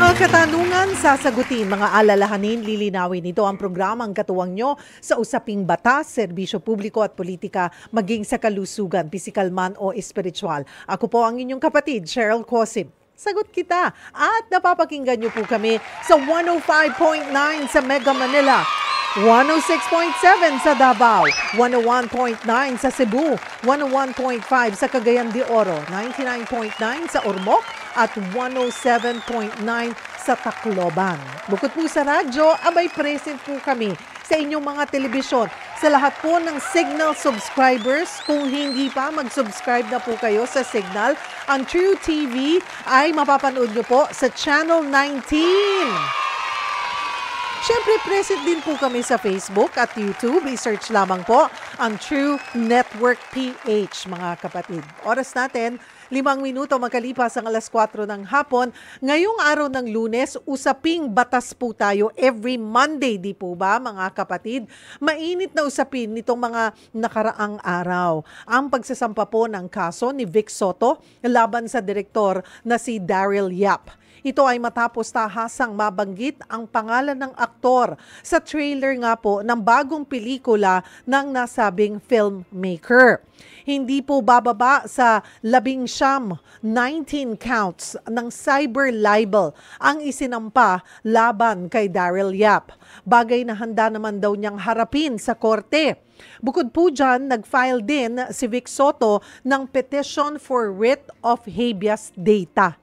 Mga katanungan, sasagutin, mga alalahanin, lilinawin. Ito ang programang katuwang nyo sa usaping batas, serbisyo publiko at politika, maging sa kalusugan, pisikal man o espiritual. Ako po ang inyong kapatid, Cheryl Cosim. Sagot kita at napapakinggan nyo po kami sa 105.9 sa Mega Manila, 106.7 sa Davao, 101.9 sa Cebu, 101.5 sa Cagayan de Oro, 99.9 sa Ormoc at 107.9 sa Tacloban. Bukod po sa radyo, abay present po kami sa inyong mga telebisyon. Sa lahat po ng Signal subscribers, kung hindi pa, mag-subscribe na po kayo sa Signal. Ang True TV ay mapapanood nyo po sa Channel 19. Siyempre, present din po kami sa Facebook at YouTube. I-search lamang po ang True Network PH, mga kapatid. Oras natin, 5 minuto makalipas ang alas 4 ng hapon. Ngayong araw ng Lunes, usaping batas po tayo every Monday, di po ba, mga kapatid? Mainit na usapin nitong mga nakaraang araw. Ang pagsasampa po ng kaso ni Vic Soto laban sa direktor na si Daryl Yap. Ito ay matapos tahasang mabanggit ang pangalan ng aktor sa trailer nga po ng bagong pelikula ng nasabing filmmaker. Hindi po bababa sa 19 counts ng cyber libel ang isinampa laban kay Daryl Yap. Bagay na handa naman daw niyang harapin sa korte. Bukod po dyan, nag-file din si Vic Soto ng petition for writ of habeas data.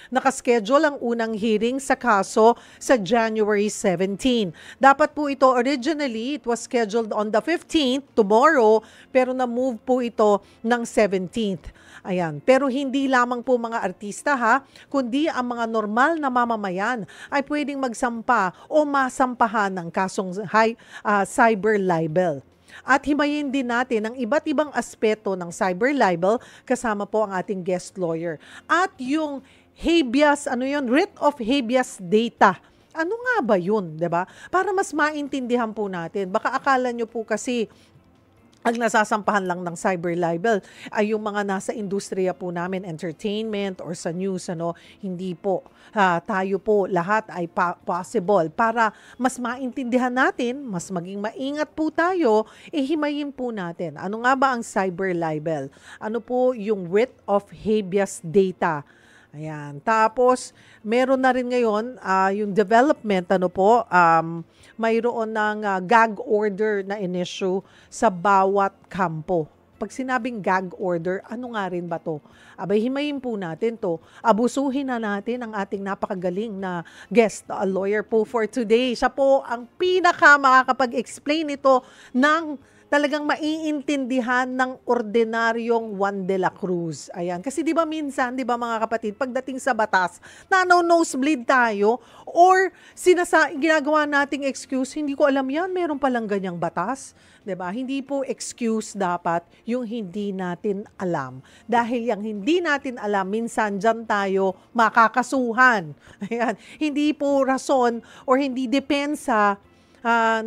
Nakaschedule ang unang hearing sa kaso sa January 17. Dapat po ito originally, it was scheduled on the 15th, tomorrow, pero na-move po ito ng 17th. Ayan. Pero hindi lamang po mga artista ha, kundi ang mga normal na mamamayan ay pwedeng magsampa o masampahan ng kasong cyber libel. At himayin din natin ang iba't ibang aspeto ng cyber libel kasama po ang ating guest lawyer. At yung habeas, writ of habeas data. Ano nga ba yun, 'di ba? Para mas maintindihan po natin. Baka akala nyo po kasi ang nasasampahan lang ng cyber libel ay yung mga nasa industriya po namin, entertainment or sa news, hindi po. Tayo po lahat ay possible. Para mas maintindihan natin, mas maging maingat po tayo, himayin po natin. Ano nga ba ang cyber libel? Ano po yung writ of habeas data? Ayan. Tapos, meron na rin ngayon yung development, mayroon ng gag order na in-issue sa bawat kampo. Pag sinabing gag order, ano nga rin ba to? Abay, himayin po natin to. Abusuhin na natin ang ating napakagaling na guest, lawyer po for today. Siya po ang pinaka makakapag-explain ito ng talagang maiintindihan ng ordinaryong Juan de la Cruz. Ayan. Kasi di ba minsan, di ba mga kapatid, pagdating sa batas, nosebleed tayo or ginagawa nating excuse, hindi ko alam yan, meron palang ganyang batas. Di ba? Hindi po excuse dapat yung hindi natin alam. Dahil yung hindi natin alam, minsan dyan tayo makakasuhan. Ayan. Hindi po rason or hindi depensa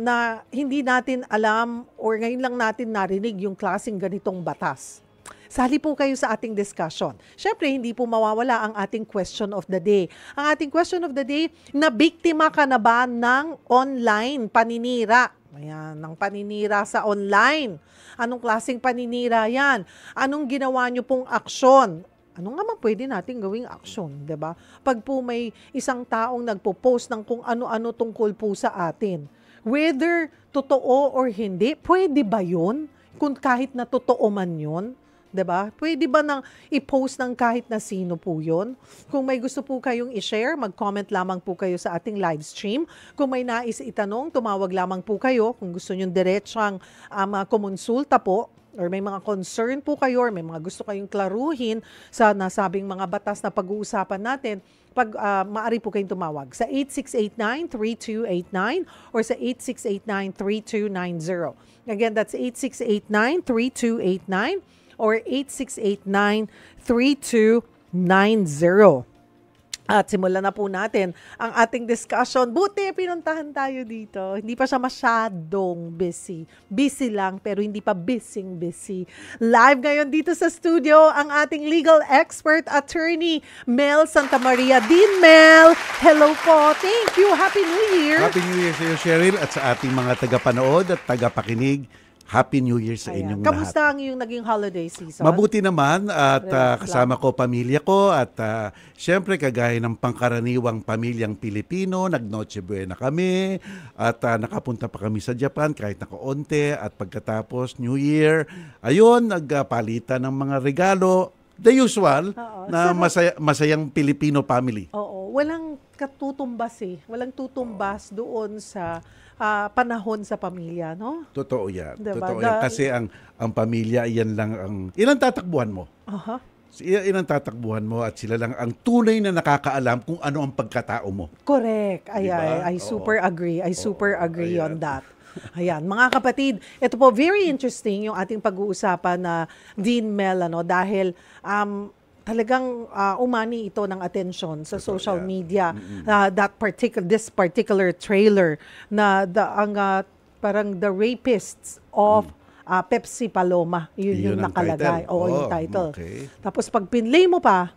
na hindi natin alam or ngayon lang natin narinig yung klaseng ganitong batas. Sali po kayo sa ating discussion. Siyempre, hindi po mawawala ang ating question of the day. Ang ating question of the day, na biktima ka na ba ng online paninira? Ayan, ng paninira sa online. Anong klaseng paninira yan? Anong ginawa nyo pong aksyon? Ano nga man pwede natin gawing aksyon, 'di ba? Pag po may isang taong nagpo-post ng kung ano-ano tungkol po sa atin, whether totoo or hindi, pwede ba 'yun? Kung kahit na totoo man 'yun, 'di ba? Pwede ba nang i-post ng kahit na sino po 'yun? Kung may gusto po kayong i-share, mag-comment lamang po kayo sa ating live stream. Kung may nais itanong, tumawag lamang po kayo. Kung gusto niyo diretsang kumonsulta po, or may mga concern po kayo, or may mga gusto kayong klaruhin sa nasabing mga batas na pag-uusapan natin, maaari po kayong tumawag sa 8689-3289 or sa 8689-3290. Again, that's 8689-3289 or 8689-3290. At simulan na po natin ang ating discussion. Buti, pinuntahan tayo dito. Hindi pa siya masyadong busy. Busy lang, pero hindi pa busy. Live ngayon dito sa studio, ang ating legal expert attorney, Mel Santamaria. Dean Mel, hello po. Thank you. Happy New Year. Happy New Year sa iyo, Cheryl, at sa ating mga tagapanood at tagapakinig. Happy New Year sa inyong Kamusta lahat. ang iyong naging holiday season? Mabuti naman at kasama ko pamilya ko at syempre kagaya ng pangkaraniwang pamilyang Pilipino, nag-Noche Buena kami at nakapunta pa kami sa Japan kahit nakaonte at pagkatapos New Year, ayun, nagpalitan ng mga regalo. The usual na masayang Filipino family. Oo, walang katutumbas Walang tutumbas doon sa panahon sa pamilya, no? Totoo yan. Diba? Totoo yan. Kasi ang pamilya, iyan lang ang... Ilang tatakbuhan mo? Ilang tatakbuhan mo at sila lang ang tunay na nakakaalam kung ano ang pagkatao mo. Correct. Diba? I super agree. I super agree on that. Ayan, mga kapatid, ito po very interesting yung ating pag-uusapan na Dean Mel, dahil talagang umani ito ng attention sa social media. This particular trailer na parang the rapists of Pepsi Paloma, yun yung nakalagay. Yung title. Okay. Tapos pag pinlay mo pa,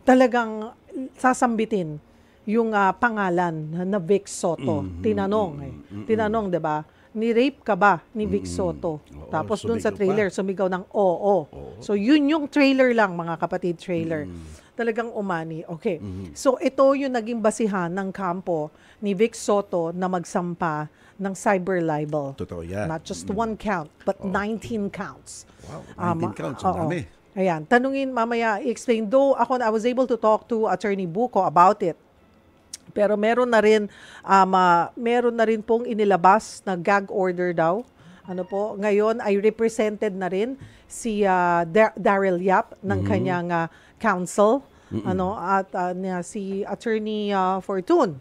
talagang sasambitin yung pangalan na Vic Soto. Tinanong, 'di ba? Ni-rape ka ba ni Vic Soto? Tapos dun sa trailer, sumigaw ng oo. So yun yung trailer lang, mga kapatid, trailer. Talagang umani. Okay. So ito yung naging basihan ng kampo ni Vic Soto na magsampa ng cyber libel. Totoo yan. Not just one count, but 19 counts. Wow, 19 counts. Ang dami. Ayan, tanungin mamaya, i-explain. Though I was able to talk to Attorney Buko about it. Pero meron na rin pong inilabas na gag order daw. Ngayon ay represented na rin si Daryl Yap ng kanyang counsel, at si Attorney Fortune.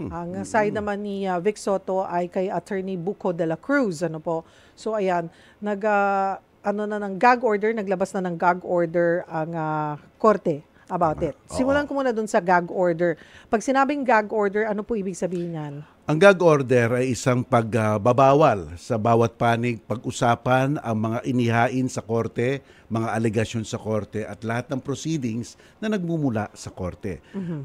Ang side naman ni Vic Soto ay kay Attorney Buko de la Cruz, So ayan, ng gag order, naglabas na ng gag order ang korte about it. Simulan ko muna dun sa gag order. Pag sinabing gag order, ano po ibig sabihin yan? Ang gag order ay isang pagbabawal sa bawat panig, pag-usapan ang mga inihain sa korte, mga alegasyon sa korte at lahat ng proceedings na nagmumula sa korte.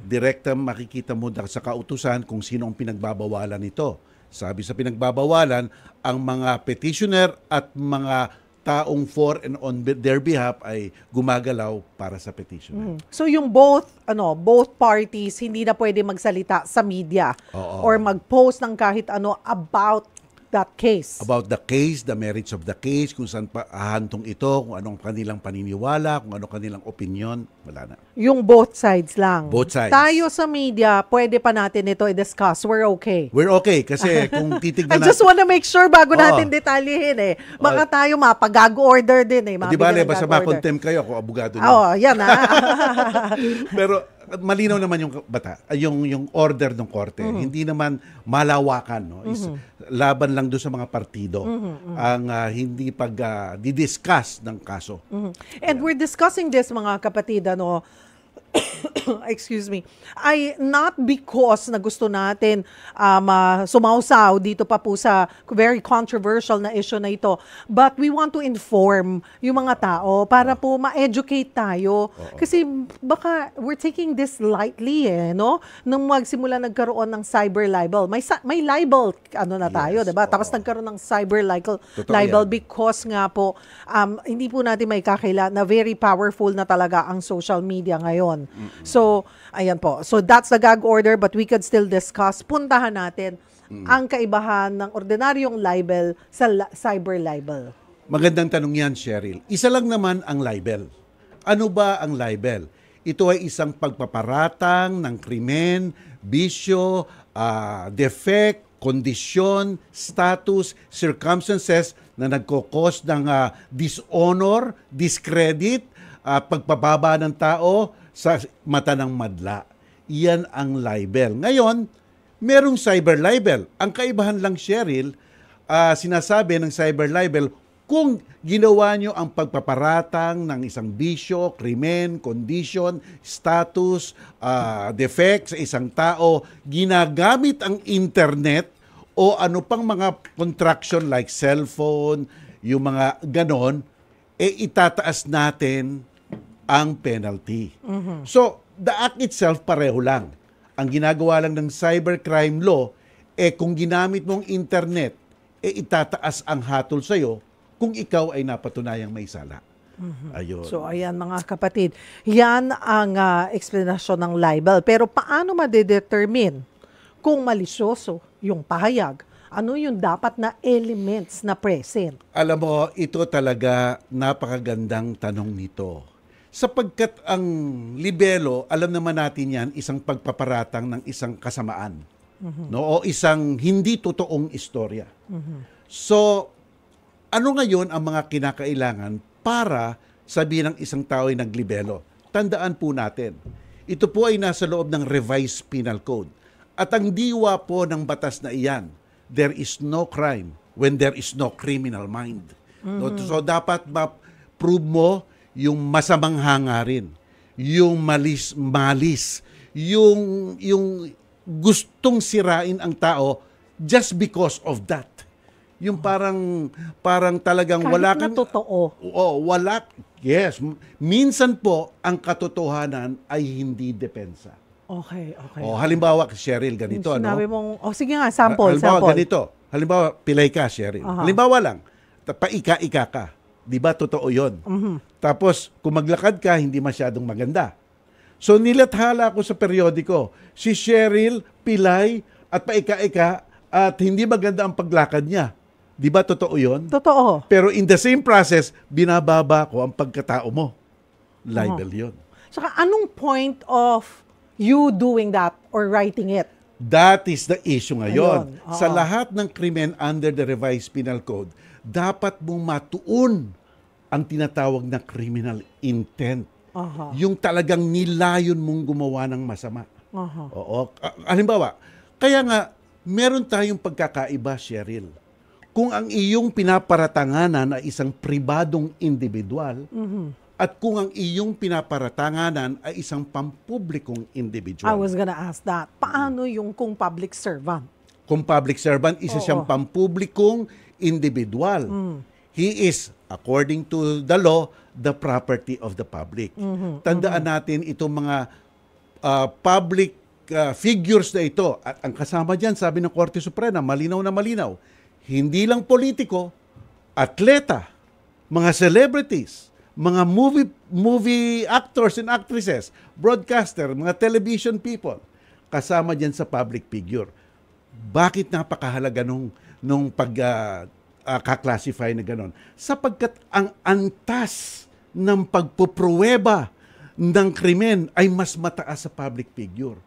Direkta makikita mo sa kautusan kung sino ang pinagbabawalan nito. Sabi sa pinagbabawalan, ang mga petitioner at mga taong for and on their behalf ay gumagalaw para sa petitioner. So yung both parties hindi na pwede magsalita sa media or mag-post ng kahit ano about that case. About the case, the merits of the case, kung saan hahantong ito, kung anong kanilang paniniwala, kung anong kanilang opinion, wala na. Yung both sides lang. Both sides. Tayo sa media, pwede pa natin ito i-discuss. We're okay. We're okay kasi kung titignan I just wanna make sure bago natin detalyehin Baka tayo mapag-gag order din Di ba, basta ma-contempt kayo kung abogado nyo. Yan Pero malinaw naman yung order ng korte. Hindi naman malawakan, no? Laban lang doon sa mga partido ang hindi di-discuss ng kaso. And we're discussing this, mga kapatid, excuse me, ay not because na gusto natin sumausaw dito pa po sa very controversial na issue na ito, but we want to inform yung mga tao para po ma-educate tayo. Kasi baka we're taking this lightly nung magsimula nagkaroon ng cyber libel. May libel tayo, diba? Tapos nagkaroon ng cyber libel because nga po hindi po natin may kakila na very powerful na talaga ang social media ngayon. So, ayan po. So, that's the gag order, but we could still discuss. Puntahan natin ang kaibahan ng ordinaryong libel sa cyber libel. Magandang tanong yan, Cheryl. Isa lang naman ang libel. Ano ba ang libel? Ito ay isang pagpaparatang ng krimen, bisyo, defect, kondisyon, status, circumstances na nagkokos ng dishonor, discredit, pagpababa ng tao sa mata ng madla. Iyan ang libel. Ngayon, merong cyber libel. Ang kaibahan lang, Cheryl, sinasabi ng cyber libel, Kung ginawa nyo ang pagpaparatang ng isang bisyo, krimen, condition, status, defect sa isang tao, ginagamit ang internet o ano pang mga contraction like cellphone, yung mga ganon, itataas natin ang penalty. So, the act itself pareho lang. Ang ginagawa lang ng cybercrime law, kung ginamit mong internet, itataas ang hatol sa'yo kung ikaw ay napatunayang may sala. Ayun. So ayan mga kapatid, yan ang eksplanasyon ng libel. Pero paano madedetermine kung malisyoso yung pahayag? Ano yung dapat na elements na present? Alam mo, ito talaga napakagandang tanong nito. Sapagkat ang libelo, alam naman natin yan, isang pagpaparatang ng isang kasamaan. No? O isang hindi totoong istorya. So, ano ngayon ang mga kinakailangan para sabihin ng isang tao ay naglibelo? Tandaan po natin, ito po ay nasa loob ng Revised Penal Code. At ang diwa po ng batas na iyan, there is no crime when there is no criminal mind. No? So dapat ma-prove mo yung masamang hangarin, yung malis, yung gustong sirain ang tao just because of that. Yung parang talagang Kahit wala na kang totoo. wala. Yes, minsan po ang katotohanan ay hindi depensa. Okay. Halimbawa, Cheryl, ganito, Sinabi ano? mong, sige nga, sample. Halimbawa, ganito. Halimbawa, pilay ka, Cheryl. Aha. Halimbawa lang, paika-ika ka. Di ba, totoo yun? Tapos, kung maglakad ka, hindi masyadong maganda. So, nilathala ko sa periodiko, si Cheryl, pilay, at paika-ika, at hindi maganda ang paglakad niya. Di ba, totoo yun? Totoo. Pero in the same process, binababa ko ang pagkatao mo. Libel yun. Saka anong point of you doing that or writing it? That is the issue ngayon. Ayun, Sa lahat ng krimen under the Revised Penal Code, dapat mong matuon ang tinatawag na criminal intent. Yung talagang nilayon mong gumawa ng masama. Oo. Halimbawa, kaya nga, meron tayong pagkakaiba, Cheryl. Kung ang iyong pinaparatanganan ay isang pribadong individual, at kung ang iyong pinaparatanganan ay isang pampublikong individual. I was gonna ask that. Paano yung kung public servant? Kung public servant, isa siyang pampublikong individual. He is, according to the law, the property of the public. Tandaan natin itong mga public figures na ito. At ang kasama dyan, sabi ng Korte Suprema, malinaw na malinaw, hindi lang politiko, atleta, mga celebrities, mga movie actors and actresses, broadcaster, mga television people, kasama dyan sa public figure. Bakit napakahalaga nung pag-classify na gano'n? Sapagkat ang antas ng pagpupruweba ng krimen ay mas mataas sa public figure.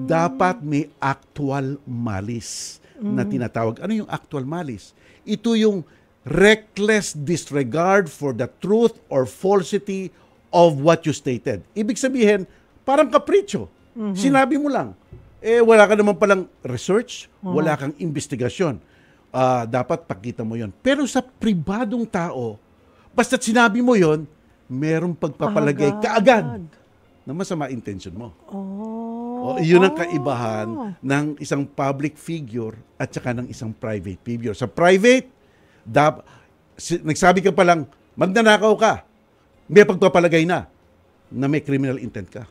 Dapat may actual malice na tinatawag. Ano yung actual malice? Ito yung reckless disregard for the truth or falsity of what you stated. Ibig sabihin, parang kapritsyo. Sinabi mo lang. Wala ka naman palang research, wala kang investigasyon. Dapat pakita mo yon. Pero sa pribadong tao, basta't sinabi mo yon, merong pagpapalagay kaagad na masama intention mo. Yun ang kaibahan ng isang public figure at saka ng isang private figure. Sa private, nagsabi ka palang, magnanakaw ka, may pagpapalagay na may criminal intent ka.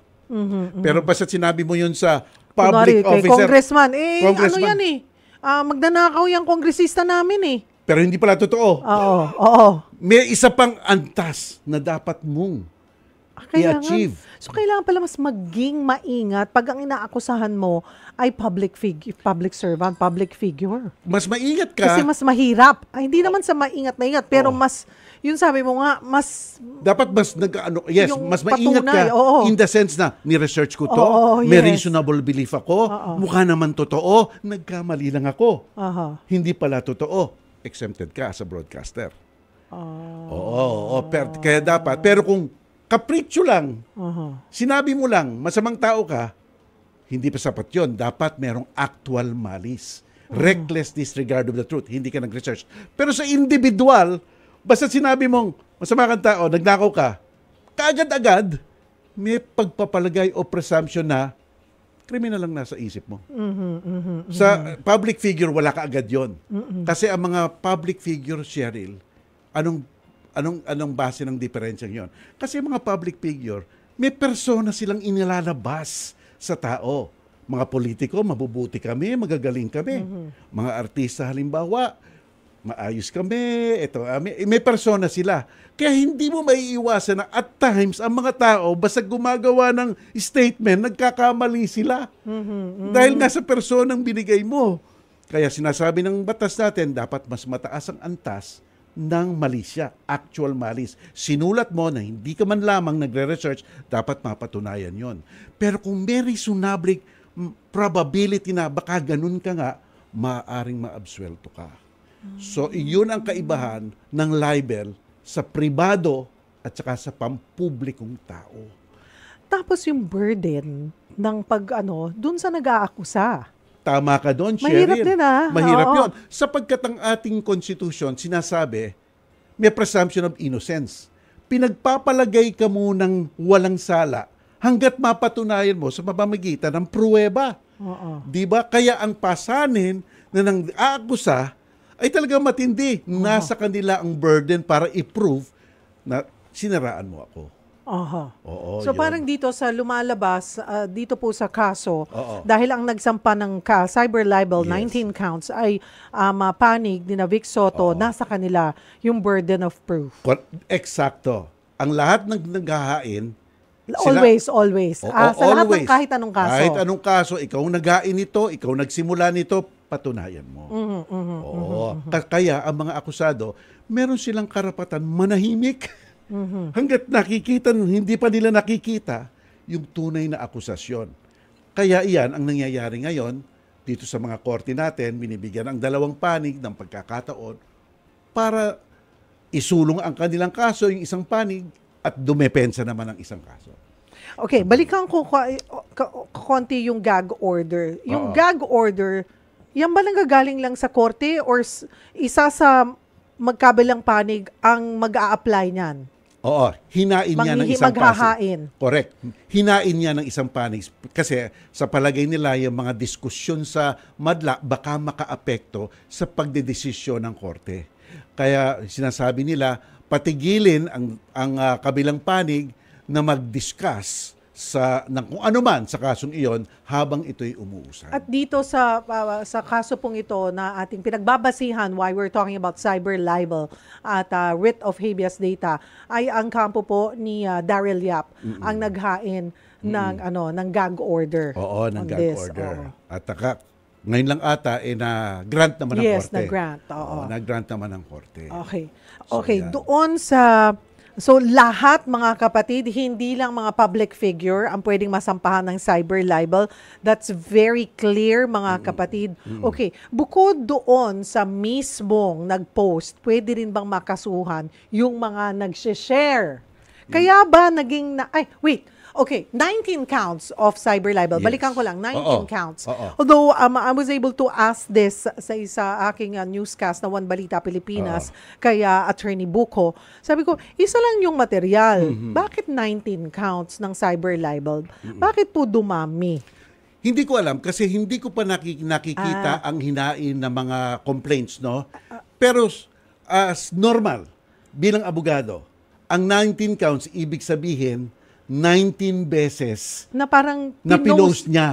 Pero basta't sinabi mo yun sa public officer. Congressman. Ano yan magnanakaw yung kongresista namin Pero hindi pala totoo. Oo. May isa pang antas na dapat mong i-achieve. So, kailangan pala mas maging maingat pag ang inaakusahan mo ay public servant, public figure. Mas maingat ka. Kasi mas mahirap. Hindi naman sa maingat, pero mas, yun sabi mo nga, mas... Dapat mas mas maingat ka in the sense na, ni-research ko to, may reasonable belief ako, mukha naman totoo, nagkamali lang ako. Hindi pala totoo. Exempted ka as a broadcaster. Kaya dapat. Pero kung kapritsyo lang, sinabi mo lang, masamang tao ka, hindi pa sapat yun. Dapat merong actual malice. Reckless disregard of the truth. Hindi ka nag-research. Pero sa individual, Basta sinabi mong masama kang tao, nagnakaw ka, kaagad-agad, may pagpapalagay o presumption na kriminal lang nasa isip mo. Sa public figure, wala ka agad yun. Kasi ang mga public figure, Cheryl, anong base ng diferensya yon? Kasi mga public figure, may persona silang inilalabas sa tao. Mga politiko, mabubuti kami, magagaling kami. Mga artista halimbawa, maayos kami, may persona sila. Kaya hindi mo maiiwasan na at times, ang mga tao, basta gumagawa ng statement, nagkakamali sila. Dahil nga sa personang binigay mo. Kaya sinasabi ng batas natin, dapat mas mataas ang antas ng malisya, actual malis. Sinulat mo na hindi ka man lamang nagre-research, dapat mapatunayan yon. Pero kung may reasonable probability na baka ganun ka nga, maaaring maabsuelto ka. So, iyon ang kaibahan ng libel sa pribado at saka sa pampublikong tao. Tapos yung burden ng dun sa nag-aakusa. Tama ka doon, Cheryl. Mahirap din Mahirap Oo. yun. Sapagkat ang ating constitution, sinasabi, may presumption of innocence. Pinagpapalagay ka munang walang sala hanggat mapatunayan mo sa pamamagitan ng pruweba. Di ba? Kaya ang pasanin na nang aakusa ay talagang matindi. Nasa kanila ang burden para i-prove na siniraan mo ako. Oo, So yun. parang dito sa lumalabas, dito po sa kaso, Oo. dahil ang nagsampa ng cyber libel, Yes. 19 counts, ay panig ni Vic Soto, nasa kanila yung burden of proof. Eksakto. Ang lahat ng naghahain, Always. Sa lahat ng always. kahit anong kaso. Kahit anong kaso, ikaw naghain nito, ikaw nagsimula nito, patunayan mo. Oo. Kaya ang mga akusado, meron silang karapatan manahimik. Hanggat nakikita, hindi pa nila nakikita yung tunay na akusasyon. Kaya iyan ang nangyayari ngayon dito sa mga korte natin, binibigyan ang dalawang panig ng pagkakataon para isulong ang kanilang kaso, yung isang panig, at dumepensa naman ang isang kaso. Okay, balikan ko konti yung gag order. Yung gag order, yan ba nanggagaling lang sa korte or isa sa magkabilang panig ang mag-a-apply niyan? Oo, hinain niya ng isang maghahain. panig. Correct. Hinain niya ng isang panig. Kasi sa palagay nila, yung mga diskusyon sa madla, baka makaapekto sa pagdedesisyon ng korte. Kaya sinasabi nila, patigilin ang kabilang panig na mag-discuss ng kung ano man sa kasong iyon habang ito'y umuusad. At dito sa kaso pong ito na ating pinagbabasihan why we're talking about cyber libel at writ of habeas data ay ang kampo po ni Daryl Yap ang naghain ng gag order. Oo, ng gag this. order. At ngayon lang ata na-grant naman ng Yes, korte. na-grant. Oo. Na-grant naman ng korte. Okay. So, Okay, yan. doon so lahat mga kapatid, hindi lang mga public figure ang pwedeng masampahan ng cyber libel. That's very clear mga kapatid. Okay, bukod doon sa mismong nag-post, pwede rin bang makasuhan yung mga nag-share? Kaya ba naging Okay, 19 counts of cyber libel. Yes. Balikan ko lang, 19 counts. Oo. Although, I was able to ask this sa isa aking newscast na One Balita Pilipinas, kaya Attorney Buko. Sabi ko, isa lang yung material. Bakit 19 counts ng cyber libel? Bakit po dumami? Hindi ko alam kasi hindi ko pa nakikita ang hinain ng mga complaints, no? Pero as normal, bilang abogado, ang 19 counts, ibig sabihin, 19 beses Na parang na pinost niya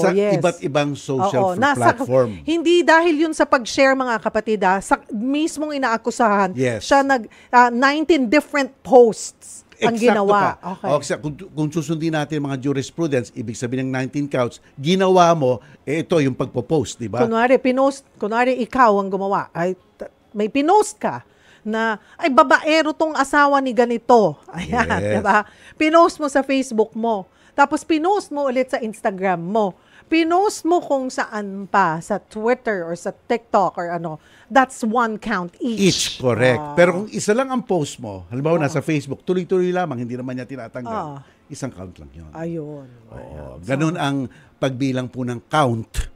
sa yes. iba't ibang social platform. Hindi dahil yun sa pag-share mga kapatid, sa mismong inaakusahan, Yes. siya 19 different posts ang Eksakto ginawa. ka. Okay. Kung susundin natin mga jurisprudence, ibig sabihin ng 19 counts, ginawa mo, ito yung pagpo-post, di ba? Kunwari ikaw ang gumawa, may pinost ka na, babaero tong asawa ni ganito. Ayan, Yes. diba? Pinost mo sa Facebook mo. Tapos pinost mo ulit sa Instagram mo. Pinost mo kung saan pa, sa Twitter or sa TikTok or ano. That's one count each. Correct. Pero kung isa lang ang post mo, halimbawa nasa Facebook, tuloy-tuloy lamang, hindi naman niya tinatanggal. Isang count lang yun. Ayun. Oo. Ganun ang pagbilang po ng count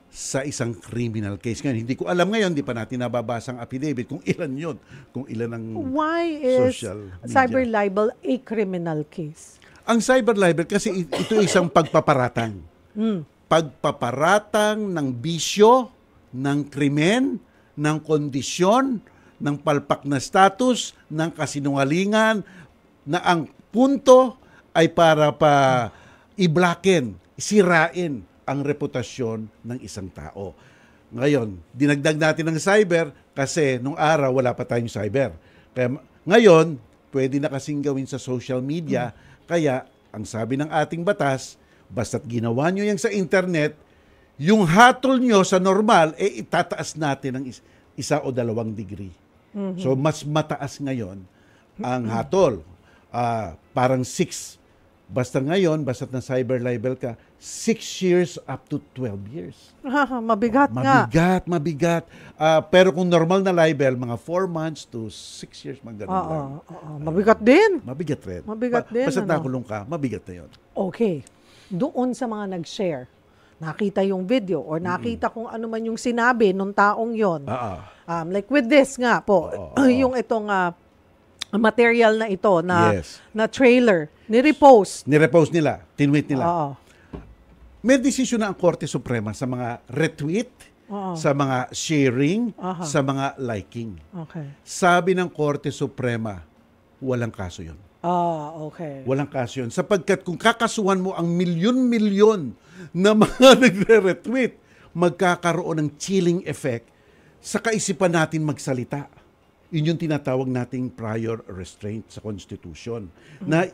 sa isang criminal case. Ngayon, hindi ko alam ngayon, hindi pa natin nababasa ang affidavit kung ilan yun, kung ilan ang Why is social media. cyber libel a criminal case? Ang cyber libel kasi ito isang pagpaparatang. Pagpaparatang ng bisyo, ng krimen, ng kondisyon, ng palpak na status, ng kasinungalingan, na ang punto ay para pa i-blacken, sirain ang reputasyon ng isang tao. Ngayon, dinagdag natin ng cyber kasi nung araw wala pa tayong cyber. Kaya ngayon, pwede na kasing gawin sa social media. Kaya, ang sabi ng ating batas, basta't ginawa nyo yan sa internet, yung hatol nyo sa normal, itataas natin ng 1 o 2 degree. So, mas mataas ngayon ang hatol. Parang 6. Basta ngayon, basta't na cyber libel ka, 6 years up to 12 years. Mabigat nga. Mabigat. Pero kung normal na libel, mga 4 months to 6 years, mga ganun lang. Mabigat din. Mabigat rin. Mabigat din. Basta't nakulong ka, mabigat na yun. Okay. Doon sa mga nag-share, nakita yung video or nakita kung ano man yung sinabi nung taong yon. Like with this nga po, yung itong material na ito na trailer, ni-repost nila, tinweet nila. May desisyon na ang Korte Suprema sa mga retweet, sa mga sharing, sa mga liking. Okay. Sabi ng Korte Suprema, walang kaso yun. Okay. Walang kaso yun. Sapagkat kung kakasuhan mo ang milyon-milyon na mga nagre-retweet, magkakaroon ng chilling effect sa kaisipan natin magsalita. Yun yung tinatawag nating prior restraint sa Constitution. Na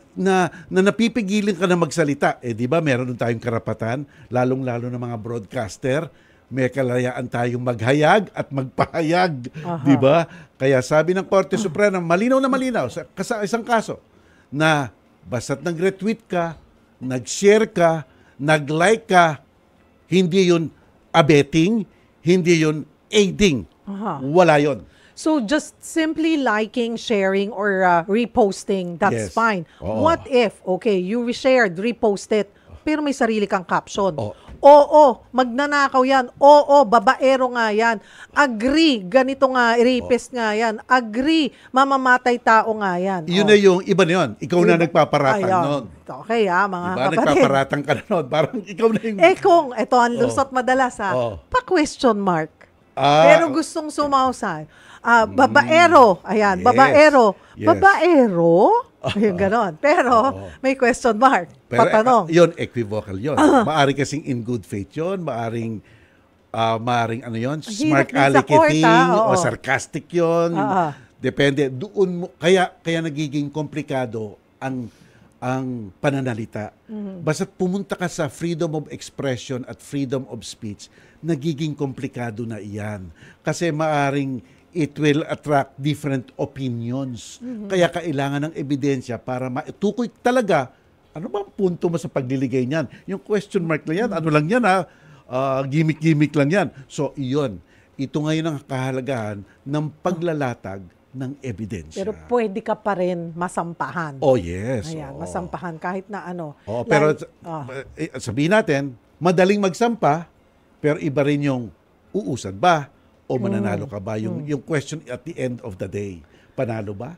napipigilan ka na magsalita. Di ba, meron tayong karapatan, lalong-lalo ng mga broadcaster, may kalayaan tayong maghayag at magpahayag. Di ba? Kaya sabi ng Korte Suprema, malinaw na malinaw sa isang kaso, na basta't nag-retweet ka, nag-share ka, nag-like ka, hindi yun abetting, hindi yun aiding. Wala yun. So just simply liking, sharing, or reposting, that's fine. What if, you reshared, reposted, pero may sarili kang caption? Magnanakaw yan. Babaero nga yan. Agree, ganito nga, rapist nga yan. Agree, mamamatay tao nga yan. Yun na yung iba na yun. Ikaw na nagpaparatang nun. Okay mga diba, kapatid. Nagpaparatang ka na nun. Parang ikaw na yung... kung, ito ang lusot madalas pa-question mark. Pero gustong sumausan. Babaero. Ayan, babaero. Yes. Babaero? Ayun, ganon. Pero may question mark. Pero patanong. Yun, equivocal yun. Maaring kasing in good faith yun. Maaring ano yun, smart allocating o sarcastic yun. Depende. Doon mo, kaya nagiging komplikado ang pananalita. Basta't pumunta ka sa freedom of expression at freedom of speech, nagiging komplikado na iyan. Kasi maaring it will attract different opinions. Kaya kailangan ng ebidensya para maitukoy talaga ano ba ang punto mo sa pagliligay niyan. Yung question mark lang yan, ano lang yan gimmick-gimmick lang yan. So iyon, ito ngayon ang kahalagahan ng paglalatag ng ebidensya. Pero pwede ka pa rin masampahan. Yes. Ayan, masampahan kahit na ano. Pero sabihin natin, madaling magsampa, pero iba rin yung uusad ba o mananalo ka ba? Yung question at the end of the day, panalo ba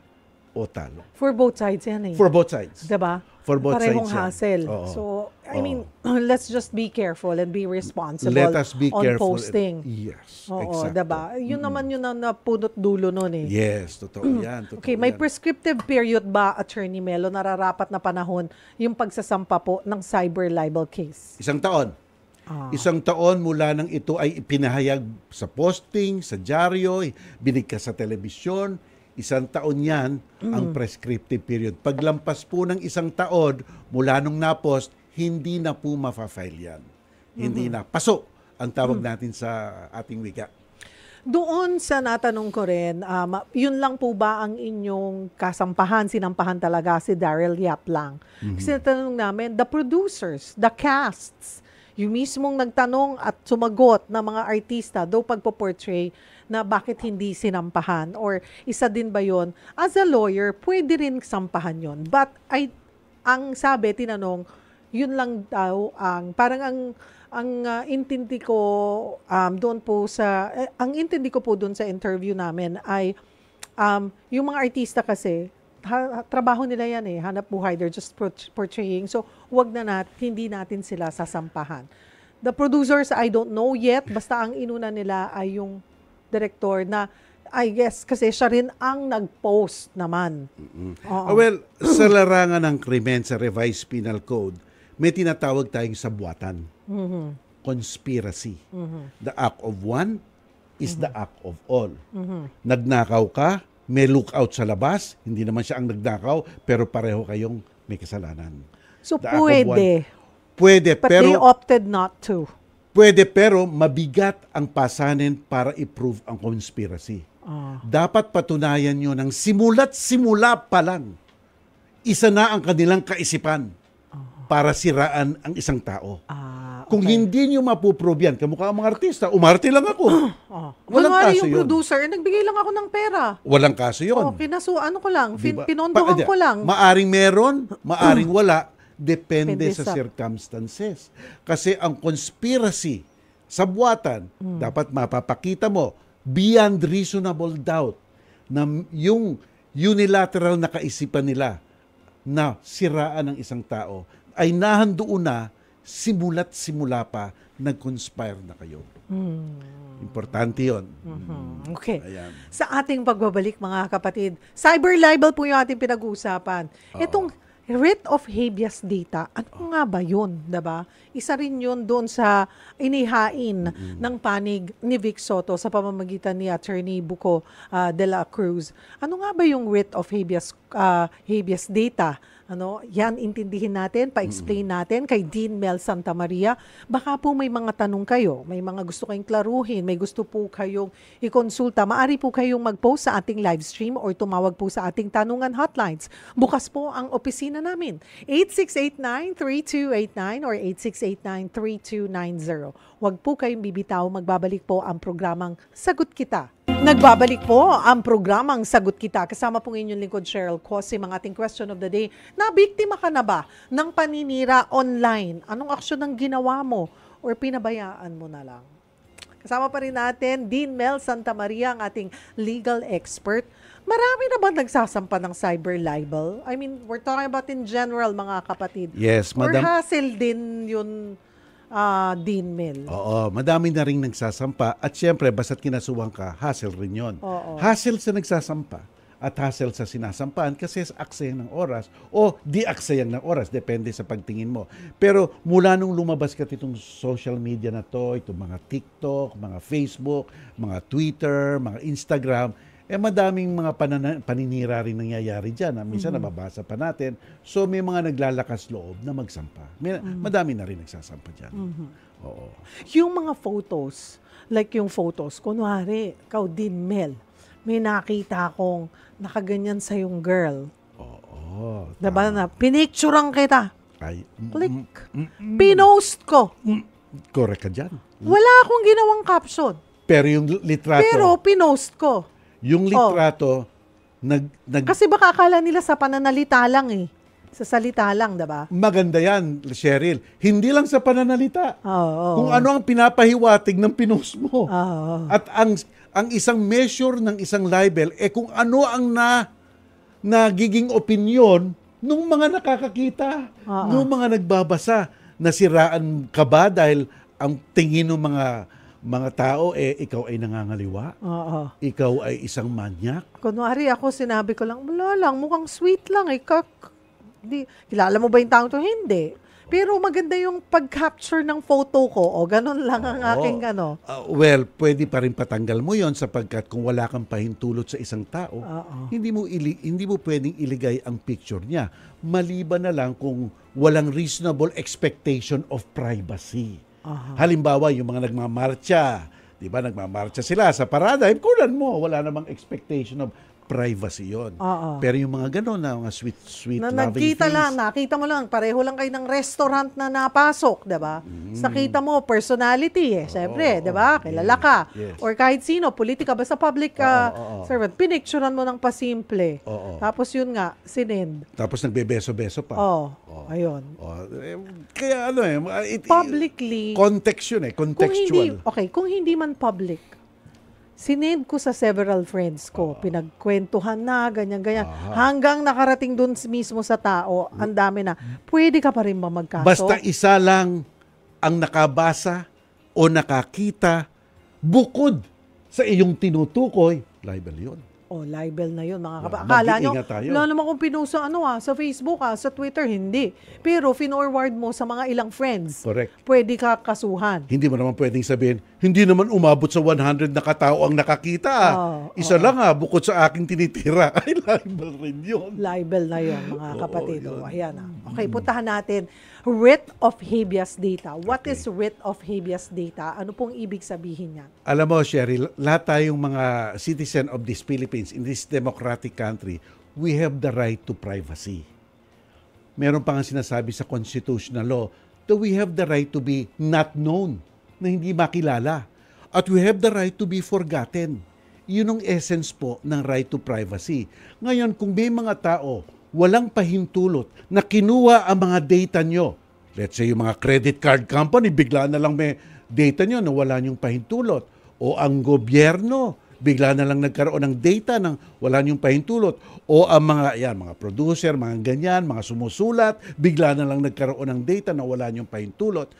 o talo? For both sides yan For both sides. Diba? For both parehong sides. hassle. So, I mean, let's just be careful and be responsible Let us be on careful. posting. Yes, exactly. Diba? Yun naman yun ang napunot dulo nun eh. Yes, totoo yan. Okay, may prescriptive period ba, Attorney Melo, nararapat na panahon yung pagsasampa po ng cyber libel case? 1 taon. 1 taon mula nang ito ay ipinahayag sa posting, sa dyaryo, binigkas sa telebisyon. 1 taon yan ang prescriptive period. Paglampas po ng 1 taon mula nung napost, hindi na po mafa-file yan. Hindi na. Paso ang tawag natin sa ating wika. Doon sa natanong ko rin, yun lang po ba ang inyong kasampahan, sinampahan talaga si Daryl Yap lang? Kasi natanong namin, the producers, the casts, yung mismong nagtanong at sumagot na mga artista daw pagpo-portray na bakit hindi sinampahan or isa din ba yon? As a lawyer, pwede rin sampahan yon. But ang sabi, tinanong, yun lang daw ang parang intindi ko doon po sa ang intindi ko po doon sa interview namin ay yung mga artista kasi trabaho nila yan hanap buhay, they're just portraying. So hindi natin sila sasampahan. The producers, I don't know yet, basta ang inuna nila ay yung director na I guess kasi siya rin ang nag-post naman. Well, sa larangan ng krimen sa Revised Penal Code, may tinatawag tayong sabwatan. Conspiracy. The act of one is the act of all. Nagnakaw ka, may lookout sa labas, hindi naman siya ang nagnakaw, pero pareho kayong may kasalanan. So pwede. Pwede, But they opted not to. Pwede, pero mabigat ang pasanin para i-prove ang conspiracy. Dapat patunayan nyo ng simula pa lang. Isa na ang kanilang kaisipan para siraan ang isang tao. Kung hindi nyo mapuprove yan, kamukha ang mga artista, umarte lang ako. Walang kaso yung yun. Producer, nagbigay lang ako ng pera. Walang kaso yun. Ano ko lang, Diba? pinondohan ko lang. Maaring meron, maaring wala. Depende sa circumstances. Kasi ang conspiracy, sabwatan, dapat mapapakita mo beyond reasonable doubt na yung unilateral na kaisipan nila na siraan ng isang tao ay nahandoon na simula't simula pa nag-conspire na kayo. Importante yun. Okay. Ayan. Sa ating pagbabalik mga kapatid, cyber libel po yung ating pinag-uusapan. Itong writ of habeas data, ano nga ba yun? Diba? Isa rin yun doon sa inihain ng panig ni Vic Soto sa pamamagitan ni Attorney Buko de la Cruz. Ano nga ba yung writ of habeas data? Yan intindihin natin, pa-explain natin kay Dean Mel Santamaria. Baka po may mga tanong kayo, may mga gusto kayong klaruhin, may gusto po kayong ikonsulta. Maari po kayong mag-post sa ating live stream or tumawag po sa ating tanungan hotlines. Bukas po ang opisina namin, 8689-3289 or 8689-3290. Huwag po kayong bibitaw, magbabalik po ang programang Sagot Kita. Nagbabalik po ang programang Sagot Kita. Kasama po inyong lingkod Cheryl Cosim, ang ating question of the day. Nabiktima ka na ba ng paninira online? Anong aksyon ang ginawa mo or pinabayaan mo na lang? Kasama pa rin natin Dean Mel Santamaria, ang ating legal expert. Marami na ba nagsasampa ng cyber libel? I mean, we're talking about in general, mga kapatid. Yes, Or madam. hassle din yun, Dean Mel? Oo, madami na rin nagsasampa. At syempre, basta't kinasuhan ka, hassle rin yun. Hassle sa nagsasampa at hassle sa sinasampahan kasi aksayang ng oras o di aksayang ng oras, depende sa pagtingin mo. Pero mula nung lumabas ka itong social media na to, itong mga TikTok, mga Facebook, mga Twitter, mga Instagram, madaming mga paninira rin nangyayari dyan. Minsan nababasa pa natin. So may mga naglalakas loob na magsampa. Madami na rin nagsasampa dyan. Oo. Yung mga photos, like yung photos, kunwari, ikaw Dean Mel, may nakita akong nakaganyan sa yung girl. Oo. Diba na, pinicturean kita. Ay, Click. Pinost ko. correct ka dyan. Wala akong ginawang caption. Pero yung litrato, Pero pinost ko. yung litrato, Kasi baka akala nila sa pananalita lang Sa salita lang, diba? maganda yan, Cheryl. Hindi lang sa pananalita. Oo. Kung ano ang pinapahiwatig ng pinost mo. Oo. At ang isang measure ng isang libel, kung ano ang nagiging opinion nung mga nakakakita, nung mga nagbabasa. Nasiraan ka ba dahil ang tingin ng mga tao, ikaw ay nangangaliwa? Oo. Ikaw ay isang manyak? Kunwari ako, sinabi ko lang, wala lang, mukhang sweet lang kilala mo ba yung taong to? Hindi. Pero maganda yung pag-capture ng photo ko. O, ganun lang ang aking Well, pwede pa rin patanggal mo yon sapagkat kung wala kang pahintulot sa isang tao, hindi mo pwedeng iligay ang picture niya. Maliban na lang kung walang reasonable expectation of privacy. Halimbawa, yung mga nagmamarcha, di ba, nagmamarcha sila sa parada, kunan mo, wala namang expectation of privacy yon. Oo. Pero yung mga gano'n na mga sweet Na loving nagkita things, lang, nakita mo lang, pareho lang kayo ng restaurant na napasok, 'di ba? Nakita mo personality syempre, 'di ba? Kilala ka. yes. Or kahit sino, politika, basta public Oo. servant, pinicturean mo ng pasimple. Oo. Tapos yun nga, sinend. Tapos nagbebeso-beso pa. Ayun. Kaya Publicly, context yun contextual. kung hindi man public, sinend ko sa several friends ko, pinagkwentuhan na, ganyan. Hanggang nakarating dun mismo sa tao, ang dami na. Pwede ka pa rin ba magkaso? Basta isa lang ang nakabasa o nakakita bukod sa iyong tinutukoy, libel yun. Libel na yun, mga kapatid. Akala nyo, mag-iingat tayo. wala naman kung pinuso sa Facebook, sa Twitter, hindi. Pero finorward mo sa mga ilang friends. Correct. Pwede ka kasuhan. Hindi mo naman pwedeng sabihin, hindi naman umabot sa 100 na katao ang nakakita. Isa lang bukod sa aking tinitira. Ay, libel rin yun. Libel na yun, mga kapatid. yun. Ayan Okay, puntahan natin. Writ of habeas data. What is writ of habeas data? Ano pong ibig sabihin niyan? Alam mo, Sherry, lahat tayong mga citizen of this Philippines, in this democratic country, we have the right to privacy. Meron pa nga sinasabi sa constitutional law that we have the right to be not known, na hindi makilala. At we have the right to be forgotten. Yun ang essence po ng right to privacy. Ngayon, kung may mga tao walang pahintulot na kinuha ang mga data nyo, let's say yung mga credit card company, bigla na lang may data nyo na wala nyong pahintulot. O ang gobyerno, bigla na lang nagkaroon ng data nang wala nyong pahintulot. O ang mga producer, mga ganyan, mga sumusulat, bigla na lang nagkaroon ng data na wala nyong pahintulot.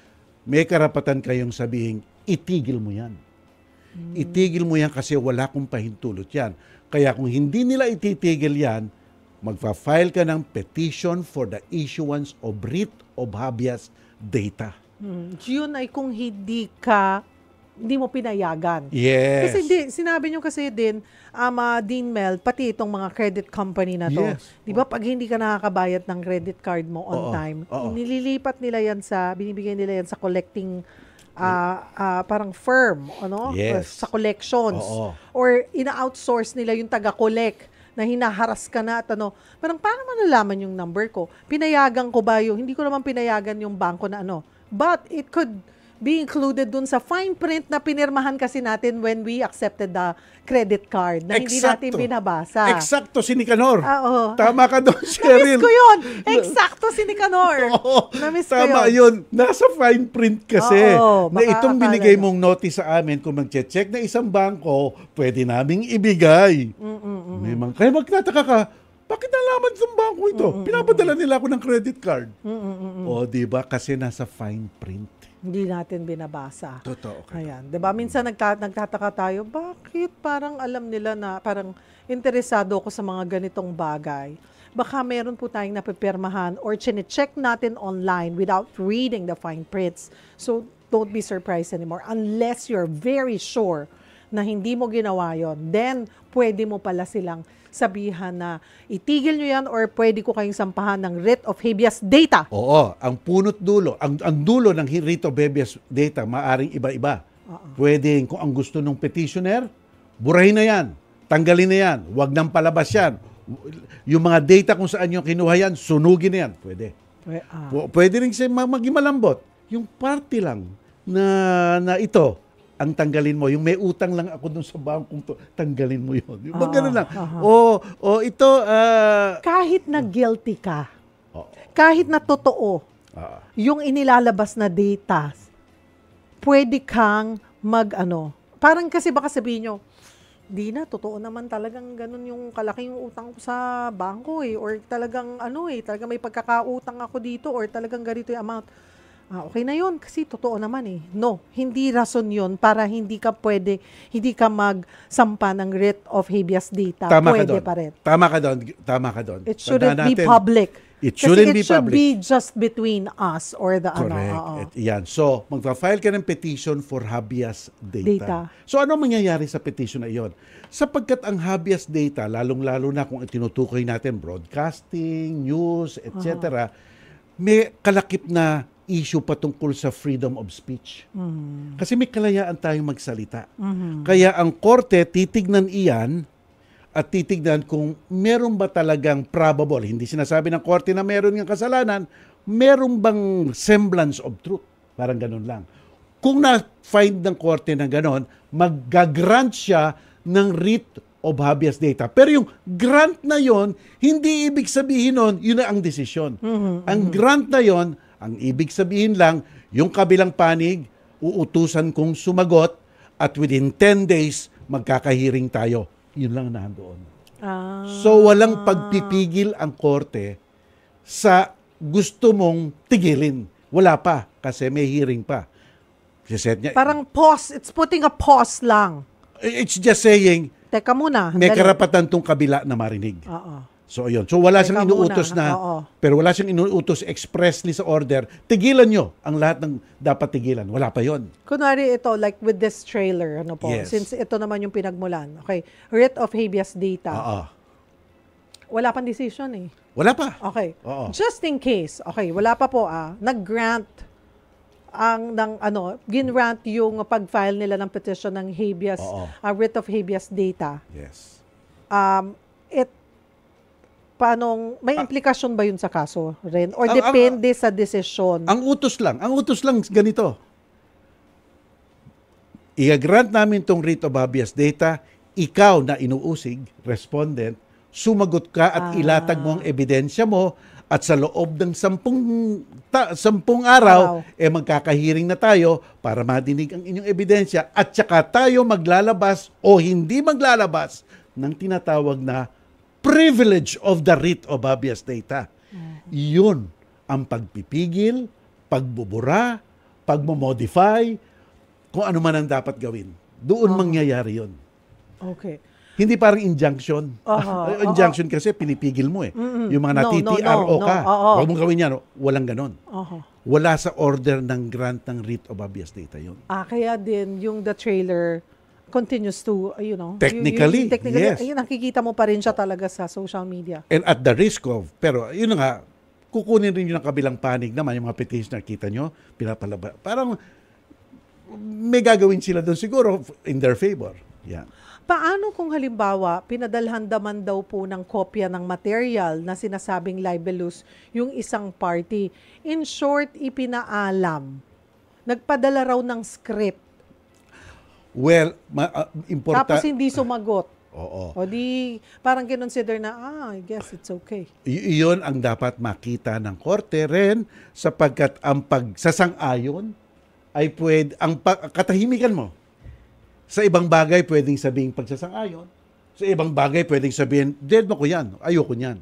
May karapatan kayong sabihin, itigil mo yan. Itigil mo yan kasi wala kong pahintulot yan. Kaya kung hindi nila ititigil yan, magfa-file ka ng petition for the issuance of writ of habeas data. Yun ay kung hindi mo pinayagan. Yes. Kasi sinabi nyo kasi din, Dean Mel, pati itong mga credit company na to. Yes. Di ba pag hindi ka nakakabayad ng credit card mo on time, nililipat nila yan binibigay nila yan sa collecting parang firm, Yes. sa collections. Or ina-outsource nila yung taga-collect na hinaharas ka na at parang paano malalaman yung number ko? Pinayagan ko ba yung, hindi ko naman pinayagan yung bangko na but it could be included dun sa fine print na pinirmahan kasi natin when we accepted the credit card na hindi natin binabasa. Eksakto si Nicanor. Oo. Tama ka doon, Cheryl. Namiss ko yun. Eksakto si Nicanor. Namiss ko Tama yun. Nasa fine print kasi. Na itong binigay mong notice sa amin, kung mag-check na isang bangko, pwede naming ibigay. Kaya magtataka ka, bakit nalaman itong bangko ito? Pinapadala nila ako ng credit card. O, diba? Kasi nasa fine print. Hindi natin binabasa. Totoo. Ayan. Diba? Minsan nagtataka tayo, bakit parang alam nila na parang interesado ako sa mga ganitong bagay? Baka meron po tayong napipirmahan or chine-check natin online without reading the fine prints. So, don't be surprised anymore. Unless you're very sure na hindi mo ginawa yon, then pwede mo pala silang sabihan na itigil nyo yan or pwede ko kayong sampahan ng writ of habeas data. Oo, ang punot dulo, ang dulo ng writ of habeas data, maaring iba-iba. Pwede, kung ang gusto ng petitioner, burahin na yan, tanggalin na yan, huwag nang palabas yan. Yung mga data kung saan yung kinuha yan, sunugin na yan. Pwede. Pwede rin siya maging malambot. Yung party lang na ito, ang tanggalin mo. Yung may utang lang ako dun sa bangkong to, tanggalin mo yun. Yung ganun lang. Ito... kahit na guilty ka, kahit na totoo, yung inilalabas na data, pwede kang parang kasi baka sabihin nyo, di na, totoo naman talagang ganun yung kalaking utang ko sa bangko or talagang talagang may pagkakautang ako dito or talagang ganito yung amount. Okay na yun kasi totoo naman No, hindi rason yun para hindi ka magsampa ng writ of habeas data. Pwede pa rin. Tama ka doon. It shouldn't be public. It shouldn't be public. It should be just between us or the Correct. Yan. So, magpa-file ka ng petition for habeas data. So, ano mangyayari sa petition na iyon? Sapagkat ang habeas data, lalong-lalo na kung tinutukoy natin broadcasting, news, etc., may kalakip na issue patungkol sa freedom of speech. Kasi may kalayaan tayong magsalita. Kaya ang korte titignan iyan at titignan kung meron ba talagang probable, hindi sinasabi ng korte na meron ng kasalanan, meron bang semblance of truth. Parang ganun lang. Kung na-find ng korte na ganun, mag-grant siya ng writ of habeas data. Pero yung grant na yon, hindi ibig sabihin nun, yun na ang desisyon. Ang grant na yon, ang ibig sabihin lang, yung kabilang panig, uutusan kong sumagot at within 10 days, magkakahiring tayo. Yun lang nandoon. So walang pagpipigil ang korte sa gusto mong tigilin. Wala pa kasi may hearing pa. Set niya, Parang pause. It's putting a pause lang. it's just saying, Teka muna. may karapatan tong kabila na marinig. Oo. So ayun. So wala siyang Teka inuutos muna. na, Oo. pero wala siyang inuutos expressly sa order, tigilan nyo ang lahat ng dapat tigilan. Wala pa yon. Kunwari ito, like with this trailer, ano po, Yes. since ito naman yung pinagmulan. Okay, writ of habeas data. Oo. Wala pang decision eh. Wala pa. Okay. Oo. Just in case, okay, wala pa po nag-grant ginrant yung pag-file nila ng petition ng habeas, Oo. writ of habeas data. Yes. May implikasyon ba yun sa kaso rin? Or Ang- depende sa desisyon? Ang utos lang ganito. I-grant namin tong writ of habeas data, ikaw na inuusig, respondent, sumagot ka at ilatag mo ang ebidensya mo at sa loob ng 10 araw, magkakahiring na tayo para madinig ang inyong ebidensya at saka tayo maglalabas o hindi maglalabas ng tinatawag na privilege of the writ of habeas data. Yun ang pagpipigil, pagbubura, pagmomodify, kung ano man ang dapat gawin. Doon mangyayari yun. Okay. Hindi parang injunction. Injunction kasi pinipigil mo eh. Yung mga na-TTRO ka. Huwag mong gawin yan. Walang ganon. Wala sa order ng grant ng writ of habeas data yun. Kaya din yung the trailer continues to, Technically, yes. Nakikita mo pa rin siya talaga sa social media. And at the risk of, pero yun nga, kukunin rin yun ng kabilang panig naman, yung mga petitioner, kita nyo, pinapalaba. Parang may gagawin sila doon siguro in their favor. Yan. Paano kung halimbawa, pinadalhan naman daw po ng kopya ng material na sinasabing libelous yung isang party? In short, ipinaalam. Nagpadala raw ng script. Well, Tapos hindi sumagot. Oo. O di, parang kinonsider na, I guess it's okay. Iyon ang dapat makita ng korte rin sapagkat ang pagsasang-ayon ay ang katahimikan mo. Sa ibang bagay, pwedeng sabihin pagsasang-ayon. Sa ibang bagay, pwedeng sabihin, dead mo ko yan, ayoko niyan.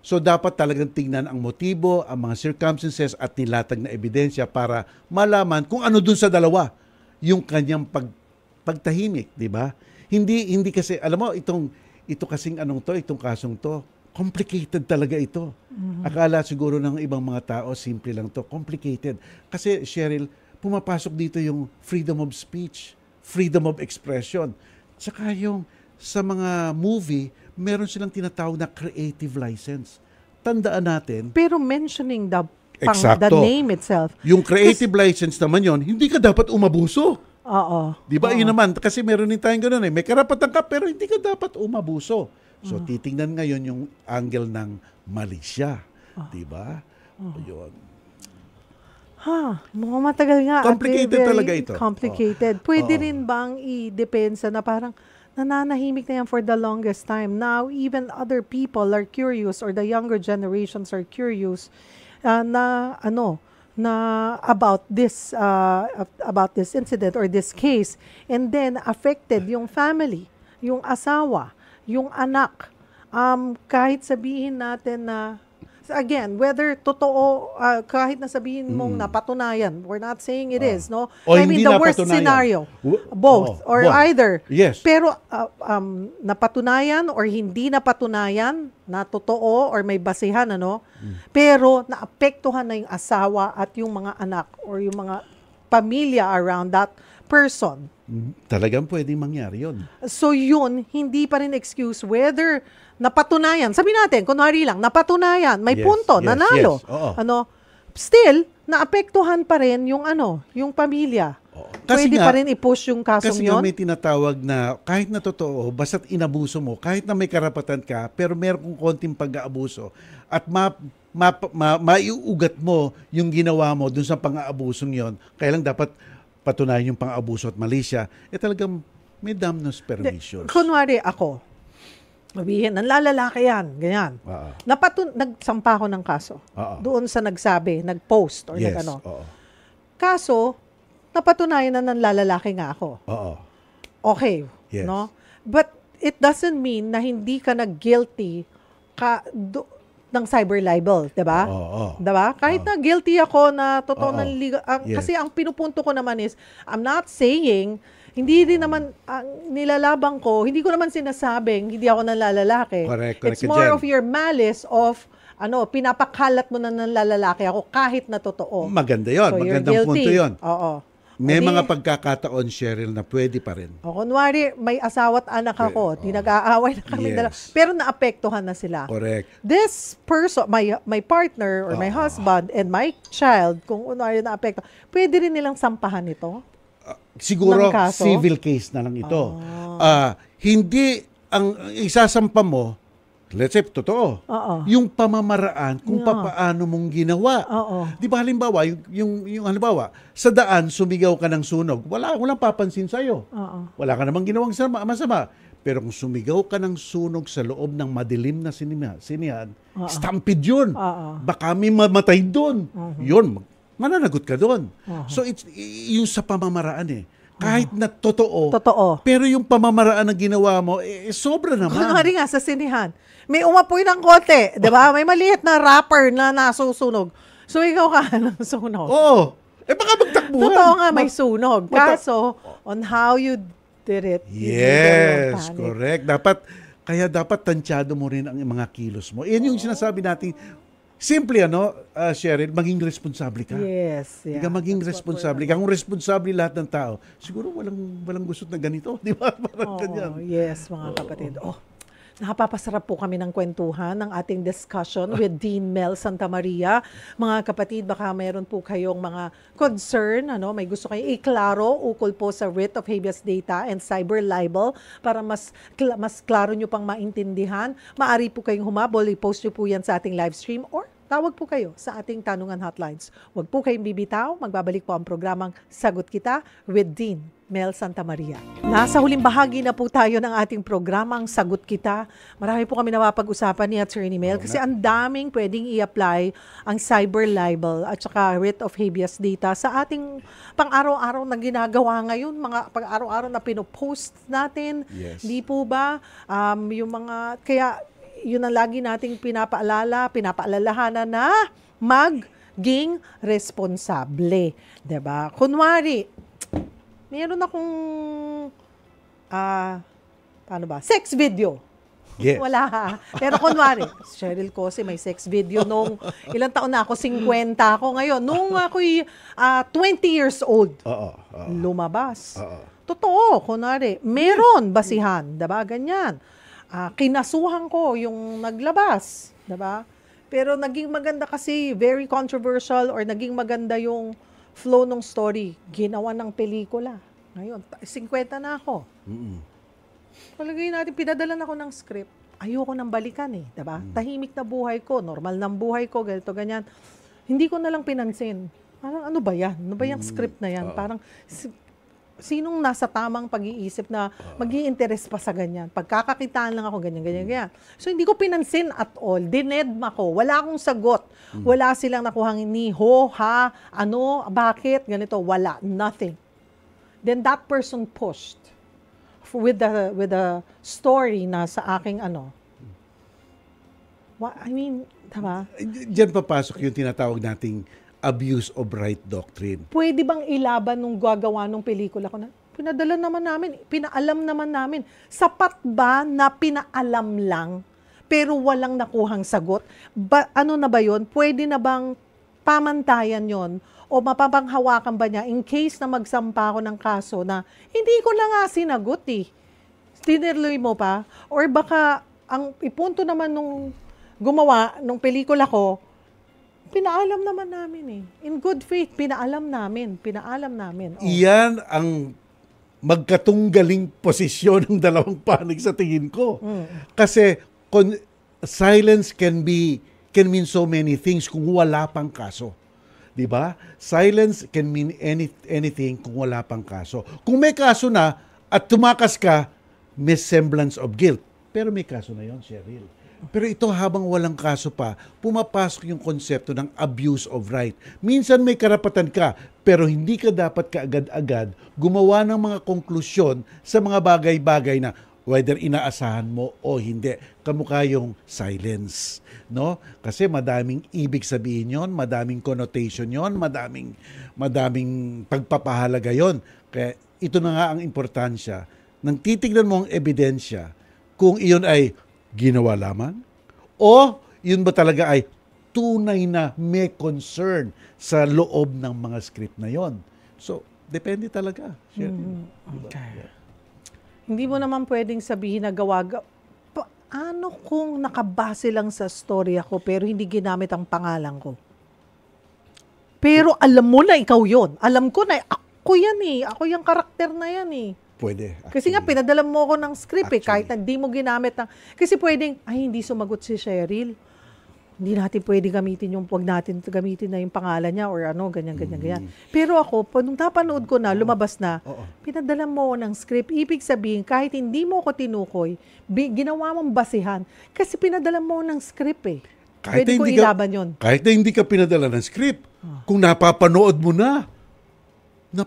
So, dapat talagang tingnan ang motibo, ang mga circumstances at nilatag na ebidensya para malaman kung ano dun sa dalawa yung kanyang pagtahimik, di ba? Hindi kasi, alam mo, ito kasing itong kasong to, complicated talaga ito. Akala siguro ng ibang mga tao, simple lang to. Complicated. Kasi, Cheryl, pumapasok dito yung freedom of speech, freedom of expression. Tsaka yung sa mga movie, meron silang tinatawag na creative license. Tandaan natin. Pero mentioning the name itself. Yung creative license naman yon, hindi ka dapat umabuso. Oo. Di ba? Yun naman. Kasi meron din tayong ganun eh. May karapatan ka, pero hindi ka dapat umabuso. So, titingnan ngayon yung angle ng mali siya. Di ba? Yun. Mukhang matagal nga. Complicated talaga ito. Complicated. Pwede rin bang i-depensa na parang nananahimik na yan for the longest time. Now, even other people are curious or the younger generations are curious about this incident or this case, and then affected yung family, yung asawa, yung anak. Kahit sabihin natin na, again, whether totoo, kahit na sabihin mong napatunayan, we're not saying it is, no? O I mean, hindi the worst napatunayan. scenario, both, or both. either. Yes. Pero napatunayan or hindi napatunayan na totoo or may basihan, pero naapektuhan na yung asawa at yung mga anak or yung mga pamilya around that person. Talagang pwedeng mangyari yun. So yun, hindi pa rin excuse whether napatunayan. Sabi natin, kunwari lang, napatunayan, may punto, nanalo. Yes. Oo. Still, naapektuhan pa rin yung yung pamilya Oo. Pwede pa rin i-push yung kasong Kasi nga yun? may tinatawag na kahit na totoo, basta't inabuso mo, kahit na may karapatan ka, pero meron kong konting pag-aabuso at maiugat mo yung ginawa mo dun sa pang-aabusong yon, kaya lang dapat patunayan yung pang-abuso at mali siya, talagang may damnus permissions. Kunwari ako, mabihin, nanlalalaki yan, ganyan. Nagsampa ako ng kaso. Doon sa nagsabi, nag-post or yes. nag-ano. Kaso, napatunayan na nanlalalaki nga ako. Okay, yes. no? But it doesn't mean na hindi ka nag-guilty ng cyber libel, 'di ba? Diba? Kahit na guilty ako na totoo kasi ang pinupunto ko naman is I'm not saying hindi rin naman nilalabang ko, hindi ko naman sinasabing hindi ako nanlalalaki. Correct It's more of your malice of pinapakalat mo na nanlalalaki ako kahit na totoo. Maganda 'yon, so magandang punto 'yon. Oo. May mga pagkakataon, Cheryl, na pwede pa rin. Kunwari, may asawa at anak ako, di nag-aaway na kami dalawa, pero naapektuhan na sila. Correct. This person, my partner or my husband and my child, kung kunwari naapektuhan, pwede rin nilang sampahan ito? Siguro, civil case na lang ito. Hindi, ang isasampa mo, let's say, totoo. Yung pamamaraan kung paano mong ginawa. Di ba halimbawa, yung halimbawa, sa daan, sumigaw ka ng sunog, walang papansin sa'yo. Wala ka namang ginawang masama. Pero kung sumigaw ka ng sunog sa loob ng madilim na sinihan, stampede yun. Baka may mamatay doon. Yun, mananagot ka doon. So, yung sa pamamaraan kahit na totoo, pero yung pamamaraan na ginawa mo, sobra naman. Kunwari nga sa sinihan, may umapoy ng konti, di ba? May maliit na wrapper na nasusunog. So, ikaw ka ng sunog. Oo. Baka magtakbuhan. Totoo nga, may sunog. Kaso, on how you did it. Yes, correct. Kaya dapat tansyado mo rin ang mga kilos mo. Yan yung sinasabi natin, simple, Cheryl, maging responsable ka. Yes. Yeah. Ika maging responsable. Kung responsable lahat ng tao, siguro walang gusto na ganito. Di ba? Parang ganyan. Yes, mga kapatid. Nakapapasarap po kami ng kwentuhan ng ating discussion with Dean Mel Santamaria. Mga kapatid, baka meron po kayong mga concern, may gusto kayong iklaro ukol po sa writ of habeas data and cyber libel para mas klaro nyo pang maintindihan. Maaari po kayong humabol, i-post nyo po yan sa ating live stream or tawag po kayo sa ating tanungan hotlines. Huwag po kayong bibitaw, magbabalik po ang programang Sagot Kita with Dean Mel Santamaria. Nasa huling bahagi na po tayo ng ating programang Sagot Kita. Marami po kami napapag-usapan ni Attorney Mel kasi ang daming pwedeng i-apply ang cyber libel at saka writ of habeas data sa ating pang-araw-araw na ginagawa ngayon, mga pang-araw-araw na pinopost natin. Yes. Di po ba? Yung mga, kaya yun ang lagi nating pinapaalalahanan na maging responsable. Diba? Kunwari, meron akong sex video. Yes. Wala. Pero kunwari, Cheryl Cose may sex video nung ilang taon na ako, 50 ako ngayon. Nung ako'y 20 years old, lumabas. Totoo, kunwari, meron basihan, diba? Ganyan. Kinasuhan ko yung naglabas, diba? Pero naging maganda kasi, very controversial or naging maganda yung flow ng story, ginawa ng pelikula. Ngayon, 50 na ako. Palagay natin, pinadalan ako ng script. Ayoko nang balikan diba? Tahimik na buhay ko, normal ng buhay ko, ganito, ganyan. Hindi ko na lang pinansin. Parang ano ba yan? Ano ba yung script na yan? Parang, sinong nasa tamang pag-iisip na mag-i-interest pa sa ganyan? Pagkakakitaan lang ako, ganyan, ganyan, ganyan. So, hindi ko pinansin at all. Dinedma ko. Wala akong sagot. Wala silang nakuhang ni, ha, ano, bakit, ganito. Wala. Nothing. Then that person pushed with the story na sa aking I mean, diba? Diyan papasok yung tinatawag nating abuse of right doctrine. Pwede bang ilaban nung gagawa nung pelikula ko na? Pinadala naman namin, pinaalam naman namin. Sapat ba na pinaalam lang pero walang nakuhang sagot? Ano na ba yun? Pwede na bang pamantayan yon o mapapanghawakan ba niya in case na magsampa ako ng kaso na hindi ko na nga sinagot tinuloy mo pa? Or baka ang ipunto naman nung gumawa nung pelikula ko, Pinaalam naman namin In good faith, pinaalam namin. Iyan ang magkatunggaling posisyon ng dalawang panig sa tingin ko. Kasi silence can mean so many things kung wala pang kaso. 'Di ba? Silence can mean anything kung wala pang kaso. Kung may kaso na at tumakas ka, may semblance of guilt. Pero may kaso na 'yon, Cheryl. Pero ito habang walang kaso pa, pumapasok yung konsepto ng abuse of right. Minsan may karapatan ka, pero hindi ka dapat kaagad-agad gumawa ng mga konklusyon sa mga bagay-bagay na whether inaasahan mo o hindi. Kamukha yung silence. No? Kasi madaming ibig sabihin yon, madaming connotation yon, madaming pagpapahalaga yon. Kaya ito na nga ang importansya. Nang titignan mo ang ebidensya, kung iyon ay ginawa lamang o yun ba talaga ay tunay na may concern sa loob ng mga script na yon. So, depende talaga. Okay. Hindi mo naman pwedeng sabihin na paano kung nakabase lang sa storya ko pero hindi ginamit ang pangalan ko? Pero alam mo na ikaw yon. Alam ko na ako yan Ako yung karakter na yan Pwede. Kasi nga, pinadala mo ako ng script kahit na hindi mo ginamit kasi pwedeng, hindi sumagot si Cheryl. Hindi natin pwede gamitin wag natin gamitin na yung pangalan niya or ganyan. Pero ako, nung napanood ko na, lumabas na, pinadala mo ako ng script. Ibig sabihin, kahit hindi mo ako tinukoy, ginawa mong basihan. Kasi pinadala mo ng script Pwede ko ilaban yun. Kahit na hindi ka pinadala ng script, kung napapanood mo na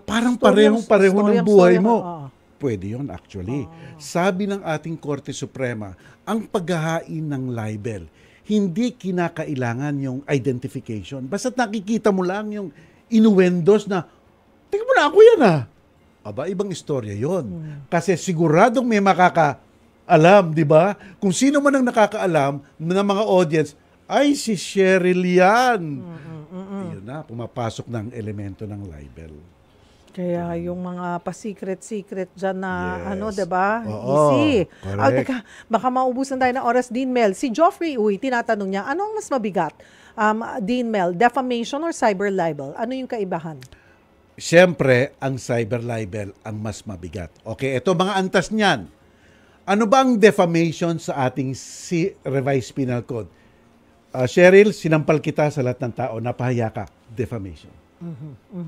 parang parehong-pareho ng buhay mo. Pwede yun actually. Sabi ng ating Korte Suprema, ang paghahain ng libel, hindi kinakailangan yung identification. Basta't nakikita mo lang yung innuendos na, tingnan mo na ako yan Aba, ibang istorya yon. Kasi siguradong may makakaalam, di ba? Kung sino man ang nakakaalam ng mga audience, ay si Cheryl yan. Yun na, pumapasok ng elemento ng libel. Kaya yung mga pa-secret dyan na, diba? Oo, Easy. correct. Baka maubusan tayo ng oras, Dean Mel. Si Joffrey Uy, tinatanong niya, ano ang mas mabigat? Dean Mel, defamation or cyber libel? Ano yung kaibahan? Siyempre, ang cyber libel ang mas mabigat. Okay, ito mga antas niyan. Ano ba ang defamation sa ating revised penal code? Cheryl, sinampal kita sa lahat ng tao, napahiya ka, defamation.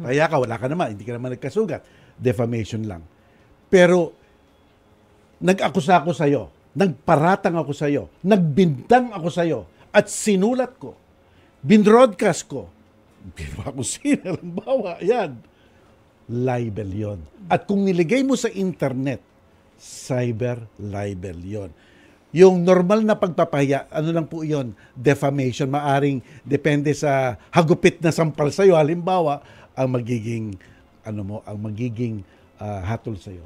Kaya ka, wala ka naman, hindi ka naman nagkasugat. Defamation lang. Pero, nag-akusa ako sa'yo, nagparatang ako sa'yo, nagbintang ako sa'yo, at sinulat ko, binroadcast ko, ginawa ko halimbawa, yan, libel yon. At kung niligay mo sa internet, cyber libel yon. Yung normal na pagpapahiya, ano lang po yun, defamation, maaring depende sa hagupit na sampal sa'yo. Halimbawa, ang magiging, hatol sa'yo.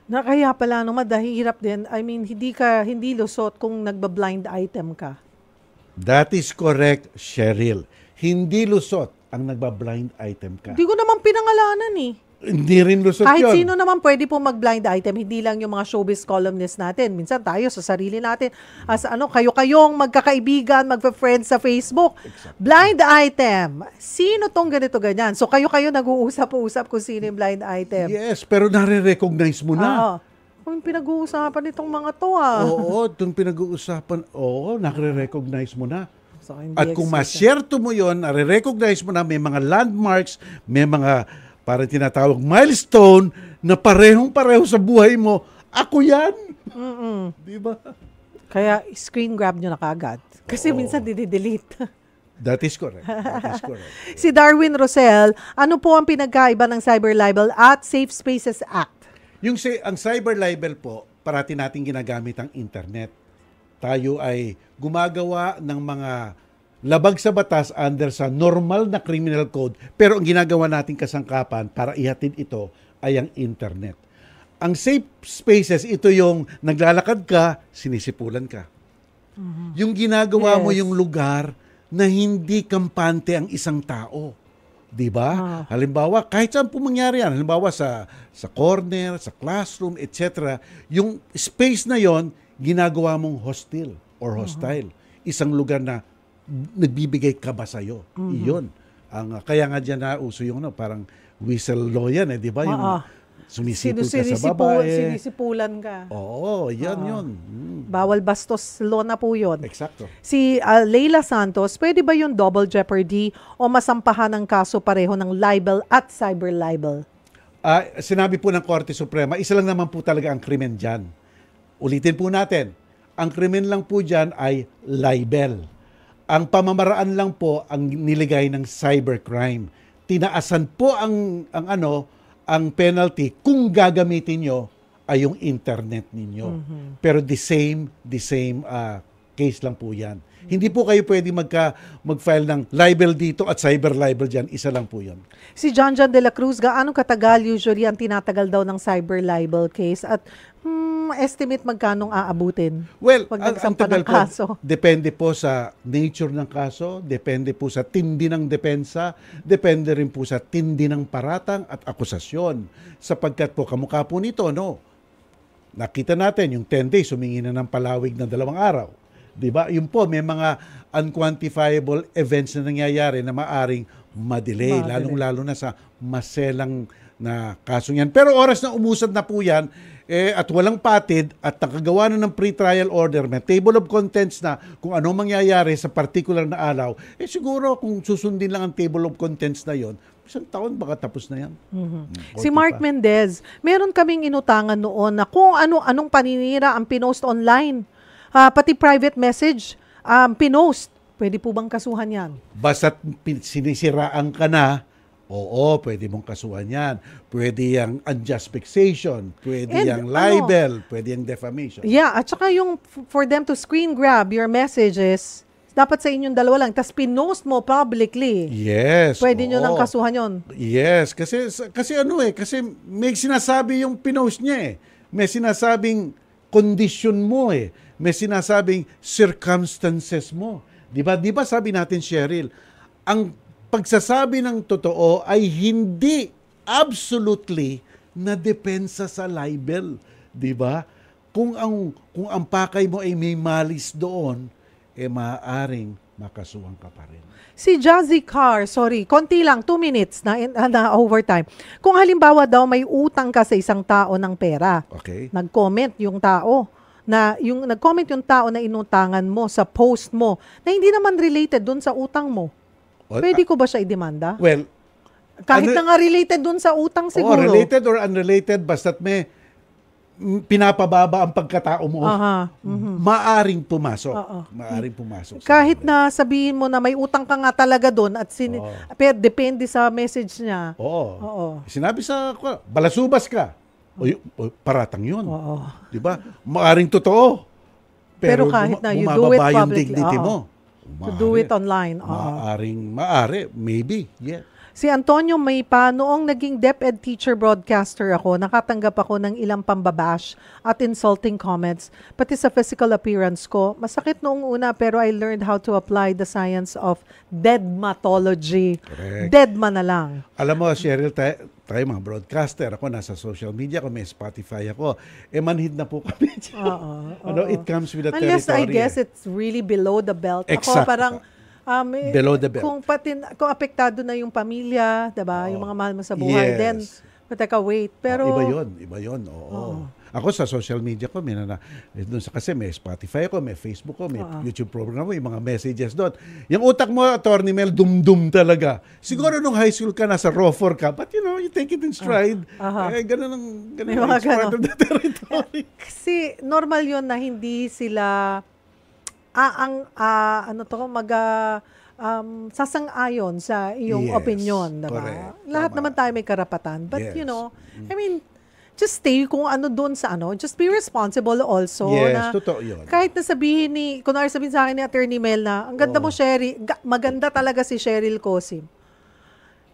Na kaya pala naman, dahil hirap din, hindi lusot kung nagba-blind item ka. That is correct, Cheryl. Hindi lusot ang nagba-blind item ka. Hindi ko naman pinangalanan Hindi rin lusot kahit yun. sino naman pwede po mag-blind item, hindi lang yung mga showbiz columnists natin. Minsan tayo sa sarili natin, kayo-kayong magkakaibigan, magpa-friends sa Facebook. Exactly. Blind item. Sino tong ganito-ganyan? So kayo-kayo nag-uusap-usap kung sino yung blind item. Yes, pero nare-recognize mo na. Kung pinag-uusapan itong mga to Oo, itong pinag-uusapan, nare-recognize mo na. So, at kung masyerto mo yon, nare-recognize mo na, may mga landmarks, may mga parang tinatawag milestone na parehong-pareho sa buhay mo. Ako yan. Di ba? Kaya screen grab nyo na kaagad. Kasi minsan didelete. That is correct. Si Darwin Rosel, ano po ang pinagkaiba ng cyber libel at Safe Spaces Act? Ang cyber libel po, parati natin ginagamit ang internet. Tayo ay gumagawa ng mga labag sa batas under sa normal na criminal code, pero ang ginagawa nating kasangkapan para ihatid ito ay ang internet. Ang safe spaces, ito yung naglalakad ka, sinisipulan ka. Yung ginagawa mo yung lugar na hindi kampante ang isang tao. Diba? Halimbawa, kahit saan po mangyari yan, halimbawa sa corner, sa classroom, etc., yung space na yon ginagawa mong hostile or hostile. Isang lugar na nagbibigay kaba sa'yo. Iyon. Kaya nga dyan na uso yung parang whistle law yan, di ba? Yung sumisipol ka sa babae. Sinisipulan ka. Oo, yun. Bawal bastos law na po yun. Eksakto. Si Leila Santos, pwede ba yung double jeopardy o masampahan ng kaso pareho ng libel at cyber libel? Sinabi po ng Korte Suprema, isa lang naman po talaga ang krimen dyan. Ulitin po natin, ang krimen lang po dyan ay libel. Ang pamamaraan lang po ang niligay ng cybercrime. Tinaasan po ang penalty kung gagamitin nyo ay yung internet ninyo. Pero the same case lang po yan. Hindi po kayo pwede mag-file ng libel dito at cyber libel dyan. Isa lang po yun. Si John de la Cruz, gaano katagal usually ang tinatagal daw ng cyber libel case? At estimate magkanong aabutin? Well, pag ang nagsampa tagal ng kaso? po, depende po sa nature ng kaso, depende po sa tindi ng depensa, depende rin po sa tindi ng paratang at akusasyon. Sapagkat po, kamukha po nito, nakita natin yung 10 days, humingi na ng palawig na 2 araw. Diba? Yun po, may mga unquantifiable events na nangyayari na maaring madelay, lalong-lalo na sa maselang na kaso yan. Pero oras na umusad na po yan, at walang patid at nakagawa na ng pre-trial order, may table of contents na kung ano mangyayari sa particular na araw, siguro kung susundin lang ang table of contents na yon, isang taon baka tapos na yan. Si Mark Mendez, meron kaming inutangan noon na kung anong paninira ang pinost online. Pati private message, pinost. Pwede po bang kasuhan yan? Basta't sinisiraan ka na, oo, pwede mong kasuhan yan. Pwede yung unjust vexation, pwede yung libel, pwede yung defamation. Yeah, at saka yung for them to screen grab your messages, dapat sa inyong dalawa lang, tapos pinost mo publicly. Yes. Pwede nyo nang kasuhan yon. Yes, kasi kasi may sinasabi yung pinost niya May sinasabing condition mo May sinasabing circumstances mo. Di ba sabi natin, Cheryl, ang pagsasabi ng totoo ay hindi absolutely na depensa sa libel, 'di ba? Kung ang pakay mo ay may malis doon, maaaring makasuhan ka pa rin. Si Jazzy Carr, konti lang, 2 minutes na overtime. Kung halimbawa daw may utang ka sa isang tao ng pera, okay, nag-comment yung tao na inutangan mo sa post mo na hindi naman related dun sa utang mo. Pwede ko ba siya idemanda? Well, kahit na nga related dun sa utang siguro. Related or unrelated, basta't may pinapababa ang pagkatao mo, maaring pumasok. Maaring pumasok. Kahit na sabihin mo na may utang ka nga talaga doon at pero depende sa message niya. Oo. Sinabi sa balasubas ka. Paratang yun. Di ba? Maaring totoo. Pero kahit na you do it publicly. Yung dignity mo. To do it online. Maaari. Maybe. Yeah. Si Antonio Maypa, noong naging DepEd teacher broadcaster ako, nakatanggap ako ng ilang pambabash at insulting comments, pati sa physical appearance ko. Masakit noong una pero I learned how to apply the science of deadmatology. Correct. Deadma na lang. Alam mo, Cheryl, tayo mga broadcaster, ako nasa social media ko, may Spotify ako, manhid na po kami. It comes with the unless territory. I guess it's really below the belt. Exact. Ako parang below the belt. Kung apektado na yung pamilya, 'di ba? Yung mga mahal mo sa buhay, then pateka wait. Pero iba 'yon. Oo. Ako sa social media ko, kasi may Spotify ako, may Facebook ko, may YouTube program ko, yung mga messages doon. Yung utak mo, Attorney Mel, dum-dum talaga. Siguro nung high school ka, nasa raw 4 ka, but you take it in stride. Ganun ang part of the territory. Kasi normal yun na hindi sila sasang-ayon sa iyong opinion, diba? Lahat naman tayo may karapatan. But I mean, just stay kung ano doon sa just be responsible also. Yes, totoo yun. Kahit na sabihin sa akin ni Attorney Mel na, ang ganda mo, Cheryl, maganda talaga si Cheryl Cosim.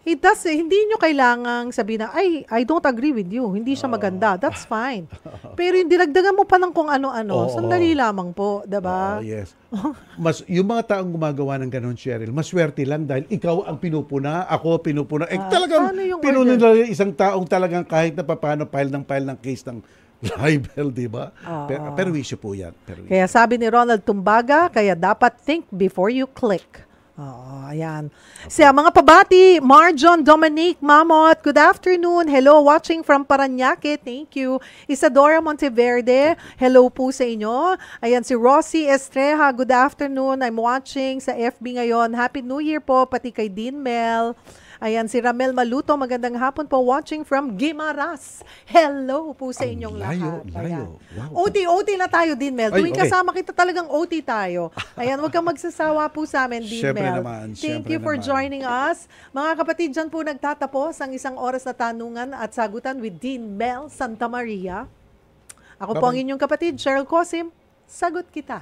Hindi nyo kailangang sabihin na, I don't agree with you. Hindi siya maganda. That's fine. Pero yung dinagdagan mo pa ng kung ano-ano, sandali lamang po, diba? Yes. Yung mga taong gumagawa ng ganun, Cheryl, maswerte lang dahil ikaw ang pinupuna, ako pinupuna. Talagang pinuna nila isang taong talagang kahit na paano file ng case ng libel, di ba? Oo. Perwisyo po yan. Perwisyo. Kaya sabi ni Ronald Tumbaga, kaya dapat think before you click. Oo, ayan. Siya, mga pabati, Marjon Dominique Mamot, good afternoon. Hello, watching from Parañaque. Thank you. Isadora Monteverde, hello po sa inyo. Ayan, si Rosie Estreja, good afternoon. I'm watching sa FB ngayon. Happy New Year po, pati kay Dean Mel. Ayan, si Ramel Maluto, magandang hapon po, watching from Guimaras. Hello po sa inyong lahat. Layo. Ayan. Wow. OT na tayo, Dean Mel. Ay, Tuwing okay. kasama kita talagang OT tayo. Ayan, wag kang magsasawa po sa amin, Dean Syempre Mel. naman, Thank syempre you for naman. joining us. Mga kapatid, dyan po nagtatapos ang isang oras na tanungan at sagutan with Dean Mel Santa Maria. Ako po ang Bye-bye. inyong kapatid, Cheryl Cosim. Sagot kita.